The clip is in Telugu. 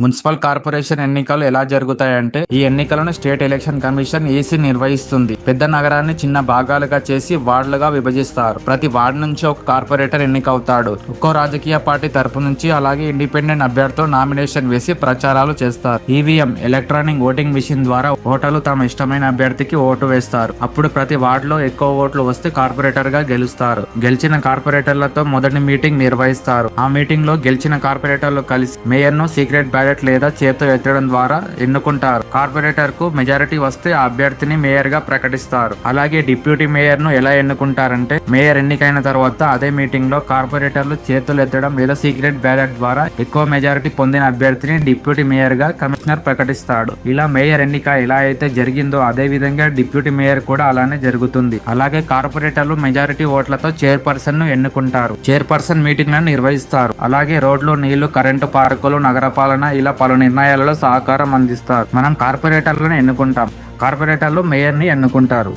మున్సిపల్ కార్పొరేషన్ ఎన్నికలు ఎలా జరుగుతాయంటే ఈ ఎన్నికలను స్టేట్ ఎలక్షన్ కమిషన్ ఈసీ నిర్వహిస్తుంది. పెద్ద నగరాన్ని చిన్న భాగాలుగా చేసి వార్డులుగా విభజిస్తారు. ప్రతి వార్డు నుంచి ఒక కార్పొరేటర్ ఎన్నికవుతాడు. ఒక్కో రాజకీయ పార్టీ తరపు నుంచి అలాగే ఇండిపెండెంట్ అభ్యర్థులు నామినేషన్ వేసి ప్రచారాలు చేస్తారు. ఈవీఎం ఎలక్ట్రానిక్ ఓటింగ్ మిషన్ ద్వారా ఓటర్లు తమ ఇష్టమైన అభ్యర్థికి ఓటు వేస్తారు. అప్పుడు ప్రతి వార్డులో ఎక్కువ ఓట్లు వస్తే కార్పొరేటర్ గా గెలుస్తారు. గెలిచిన కార్పొరేటర్లతో మొదటి మీటింగ్ నిర్వహిస్తారు. ఆ మీటింగ్ లో గెలిచిన కార్పొరేటర్లు కలిసి మేయర్ ను సీక్రెట్ బ్యాలెట్ లేదా చేత్తో ఎత్తడం ద్వారా ఎన్నుకుంటారు. కార్పొరేటర్ కు మెజారిటీ వస్తే ఆ అభ్యర్థిని మేయర్ గా ప్రకటిస్తారు. అలాగే డిప్యూటీ మేయర్ ను ఎలా ఎన్నుకుంటారంటే మేయర్ ఎన్నికైన తర్వాత అదే మీటింగ్ లో కార్పొరేటర్లు చేతులు ఎత్తడం లేదా సీక్రెట్ బ్యాలెట్ ద్వారా ఎక్కువ మెజారిటీ పొందిన అభ్యర్థిని డిప్యూటీ మేయర్ గా కమిషనర్ ప్రకటిస్తాడు. ఇలా మేయర్ ఎన్నిక ఎలా అయితే జరిగిందో అదే విధంగా డిప్యూటీ మేయర్ కూడా అలానే జరుగుతుంది. అలాగే కార్పొరేటర్లు మెజారిటీ ఓట్లతో చైర్పర్సన్ ను ఎన్నుకుంటారు. చైర్పర్సన్ మీటింగ్లను నిర్వహిస్తారు. అలాగే రోడ్లు, నీళ్లు, కరెంటు, పార్కులు, నగరపాలన ఇలా పలు నిర్ణయాలలో సహకారం అందిస్తారు. మనం కార్పొరేటర్లను ఎన్నుకుంటాం. కార్పొరేటర్లు మేయర్ ని ఎన్నుకుంటారు.